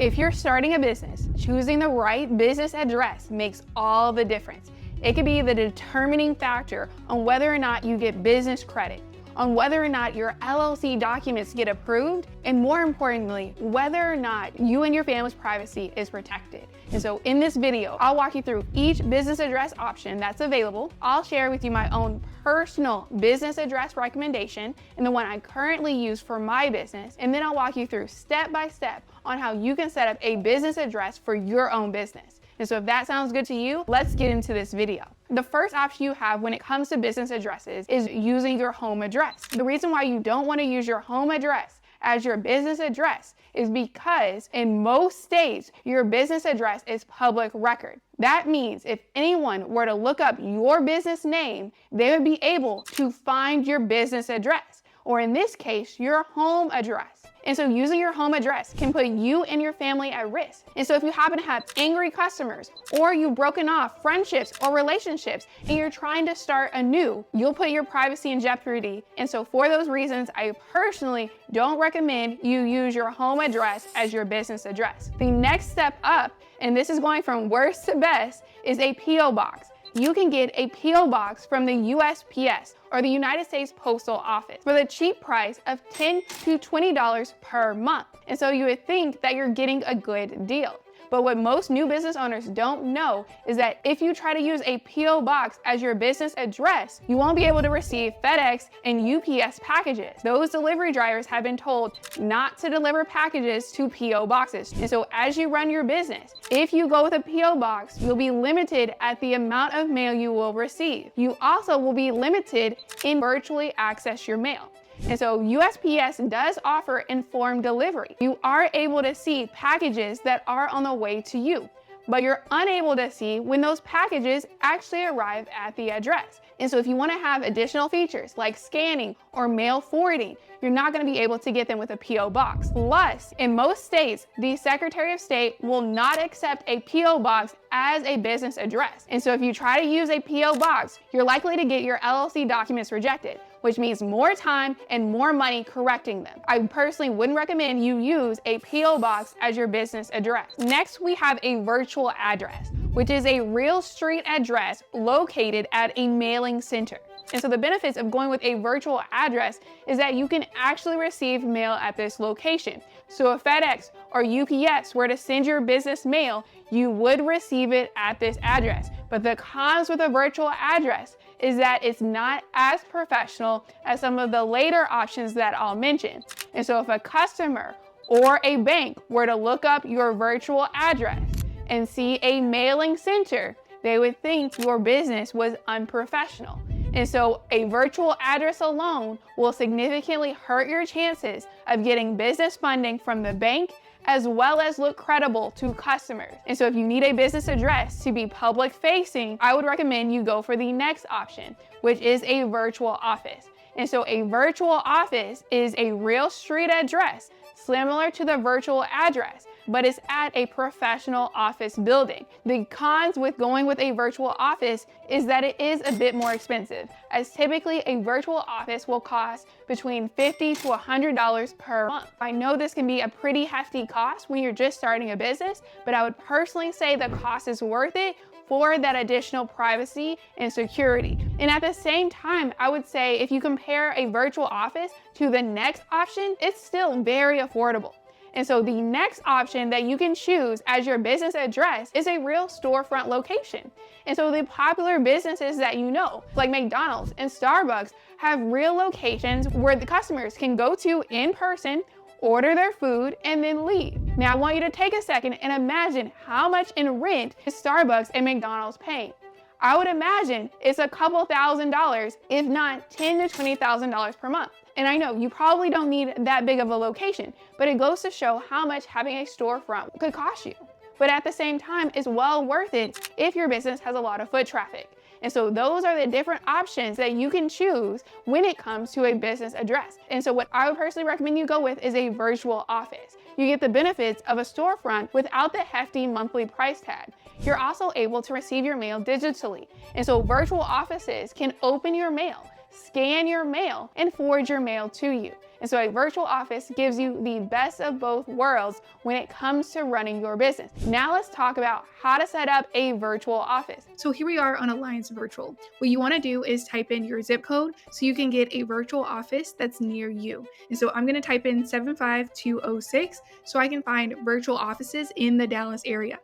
If you're starting a business, choosing the right business address makes all the difference. It could be the determining factor on whether or not you get business credit, on whether or not your LLC documents get approved, and more importantly, whether or not you and your family's privacy is protected. And so in this video, I'll walk you through each business address option that's available. I'll share with you my own personal business address recommendation and the one I currently use for my business. And then I'll walk you through step by step on how you can set up a business address for your own business. And so if that sounds good to you, let's get into this video. The first option you have when it comes to business addresses is using your home address. The reason why you don't want to use your home address as your business address is because in most states, your business address is public record. That means if anyone were to look up your business name, they would be able to find your business address, or in this case, your home address. And so using your home address can put you and your family at risk. And so if you happen to have angry customers, or you've broken off friendships or relationships, and you're trying to start anew, you'll put your privacy in jeopardy. And so for those reasons, I personally don't recommend you use your home address as your business address. The next step up, and this is going from worst to best, is a P.O. box. You can get a P.O. box from the USPS, or the United States Postal Office, for the cheap price of $10 to $20 per month. And so you would think that you're getting a good deal. But what most new business owners don't know is that if you try to use a P.O. box as your business address, you won't be able to receive FedEx and UPS packages. Those delivery drivers have been told not to deliver packages to P.O. boxes. And so as you run your business, if you go with a P.O. box, you'll be limited at the amount of mail you will receive. You also will be limited in virtually access your mail. And so USPS does offer informed delivery. You are able to see packages that are on the way to you, but you're unable to see when those packages actually arrive at the address. And so if you want to have additional features like scanning or mail forwarding, you're not going to be able to get them with a P.O. box. Plus, in most states, the Secretary of State will not accept a P.O. box as a business address. And so if you try to use a P.O. box, you're likely to get your LLC documents rejected, which means more time and more money correcting them. I personally wouldn't recommend you use a P.O. box as your business address. Next, we have a virtual address, which is a real street address located at a mailing center. And so the benefits of going with a virtual address is that you can actually receive mail at this location. So if FedEx or UPS were to send your business mail, you would receive it at this address. But the cons with a virtual address is that it's not as professional as some of the later options that I'll mention. And so if a customer or a bank were to look up your virtual address and see a mailing center, they would think your business was unprofessional. And so a virtual address alone will significantly hurt your chances of getting business funding from the bank, as well as look credible to customers. And so if you need a business address to be public facing, I would recommend you go for the next option, which is a virtual office. And so a virtual office is a real street address similar to the virtual address, but it's at a professional office building. The cons with going with a virtual office is that it is a bit more expensive, as typically a virtual office will cost between $50 to $100 per month. I know this can be a pretty hefty cost when you're just starting a business, but I would personally say the cost is worth it for that additional privacy and security. And at the same time, I would say if you compare a virtual office to the next option, it's still very affordable. And so the next option that you can choose as your business address is a real storefront location. And so the popular businesses that you know, like McDonald's and Starbucks, have real locations where the customers can go to in person, order their food, and then leave. Now I want you to take a second and imagine how much in rent is Starbucks and McDonald's paying. I would imagine it's a couple $1,000s, if not $10,000 to $20,000 per month. And I know you probably don't need that big of a location, but it goes to show how much having a storefront could cost you. But at the same time, it's well worth it if your business has a lot of foot traffic. And so those are the different options that you can choose when it comes to a business address. And so what I would personally recommend you go with is a virtual office. You get the benefits of a storefront without the hefty monthly price tag. You're also able to receive your mail digitally. And so virtual offices can open your mail, scan your mail, and forward your mail to you. And so a virtual office gives you the best of both worlds when it comes to running your business. Now let's talk about how to set up a virtual office. So here we are on Alliance Virtual. What you want to do is type in your zip code so you can get a virtual office that's near you. And so I'm going to type in 75206 so I can find virtual offices in the Dallas area.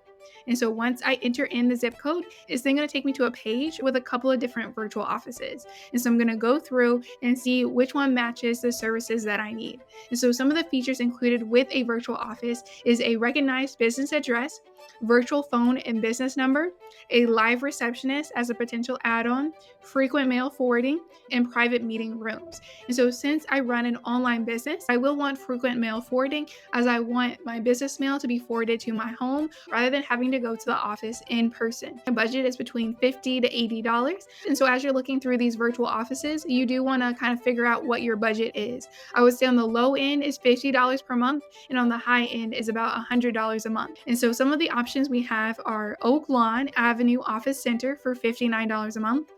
And so once I enter in the zip code, it's then going to take me to a page with a couple of different virtual offices. And so I'm going to go through and see which one matches the services that I need. And so some of the features included with a virtual office is a recognized business address, virtual phone and business number, a live receptionist as a potential add-on, frequent mail forwarding, and private meeting rooms. And so since I run an online business, I will want frequent mail forwarding as I want my business mail to be forwarded to my home rather than having to go to the office in person. My budget is between $50 to $80. And so as you're looking through these virtual offices, you do want to kind of figure out what your budget is. I would say on the low end is $50 per month, and on the high end is about $100 a month. And so some of the options we have are Oak Lawn Avenue Office Center for $59 a month,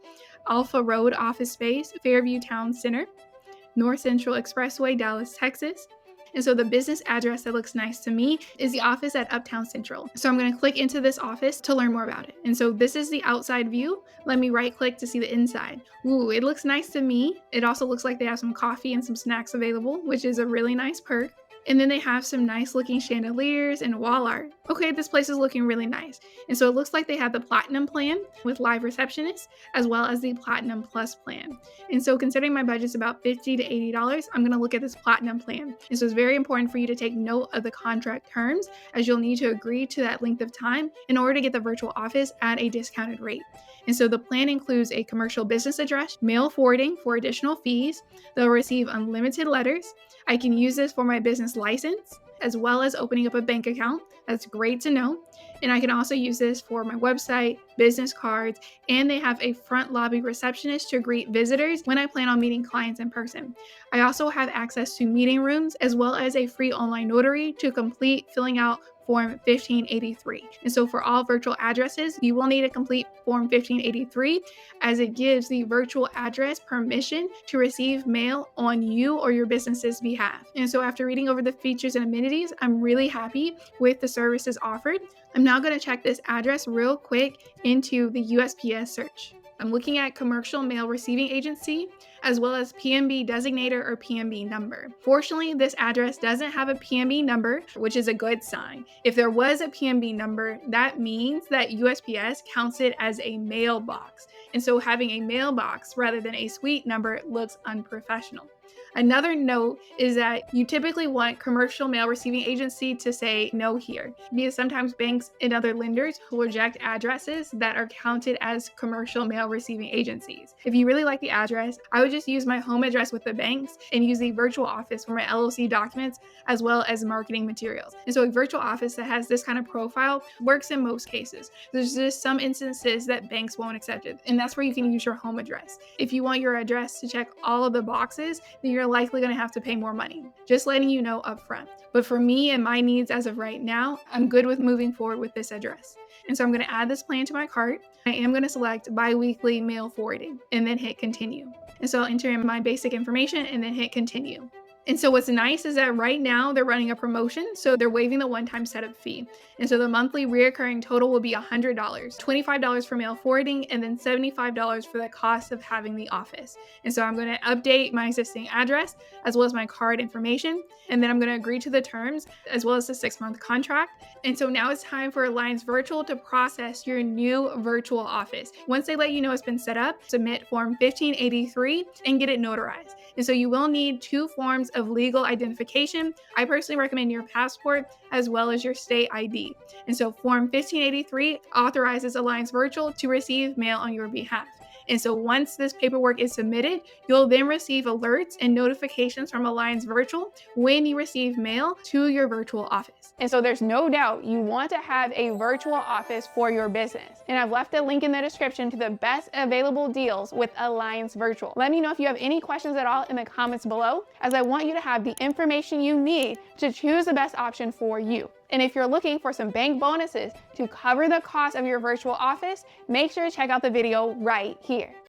Alpha Road Office Space, Fairview Town Center, North Central Expressway, Dallas, Texas. And so the business address that looks nice to me is the office at Uptown Central. So I'm going to click into this office to learn more about it. And so this is the outside view. Let me right click to see the inside. Ooh, it looks nice to me. It also looks like they have some coffee and some snacks available, which is a really nice perk. And then they have some nice looking chandeliers and wall art. Okay, this place is looking really nice. And so it looks like they have the Platinum plan with live receptionists as well as the Platinum Plus plan. And so considering my budget's about $50 to $80, I'm gonna look at this Platinum plan. And so it's very important for you to take note of the contract terms as you'll need to agree to that length of time in order to get the virtual office at a discounted rate. And so the plan includes a commercial business address, mail forwarding for additional fees. They'll receive unlimited letters. I can use this for my business license, as well as opening up a bank account. That's great to know. And I can also use this for my website, business cards, and they have a front lobby receptionist to greet visitors when I plan on meeting clients in person. I also have access to meeting rooms, as well as a free online notary to complete filling out Form 1583. And so for all virtual addresses, you will need to complete Form 1583 as it gives the virtual address permission to receive mail on you or your business's behalf. And so after reading over the features and amenities, I'm really happy with the services offered. I'm now going to check this address real quick into the USPS search. I'm looking at commercial mail receiving agency, as well as PMB designator or PMB number. Fortunately, this address doesn't have a PMB number, which is a good sign. If there was a PMB number, that means that USPS counts it as a mailbox. And so having a mailbox rather than a suite number looks unprofessional. Another note is that you typically want commercial mail receiving agency to say no here, because sometimes banks and other lenders will reject addresses that are counted as commercial mail receiving agencies. If you really like the address, I would just use my home address with the banks and use the virtual office for my LLC documents as well as marketing materials. And so a virtual office that has this kind of profile works in most cases. There's just some instances that banks won't accept it, and that's where you can use your home address. If you want your address to check all of the boxes, then you're likely going to have to pay more money. Just letting you know up front. But for me and my needs as of right now, I'm good with moving forward with this address. And so I'm going to add this plan to my cart. I am going to select bi-weekly mail forwarding and then hit continue. And so I'll enter in my basic information and then hit continue. And so what's nice is that right now they're running a promotion, so they're waiving the one-time setup fee. And so the monthly reoccurring total will be $100, $25 for mail forwarding, and then $75 for the cost of having the office. And so I'm going to update my existing address as well as my card information, and then I'm going to agree to the terms as well as the 6-month contract. And so now it's time for Alliance Virtual to process your new virtual office. Once they let you know it's been set up, submit Form 1583 and get it notarized. And so you will need 2 forms of legal identification. I personally recommend your passport as well as your state ID. And so Form 1583 authorizes Alliance Virtual to receive mail on your behalf. And so once this paperwork is submitted, you'll then receive alerts and notifications from Alliance Virtual when you receive mail to your virtual office. And so there's no doubt you want to have a virtual office for your business. And I've left a link in the description to the best available deals with Alliance Virtual. Let me know if you have any questions at all in the comments below, as I want you to have the information you need to choose the best option for you. And if you're looking for some bank bonuses to cover the cost of your virtual office, make sure to check out the video right here.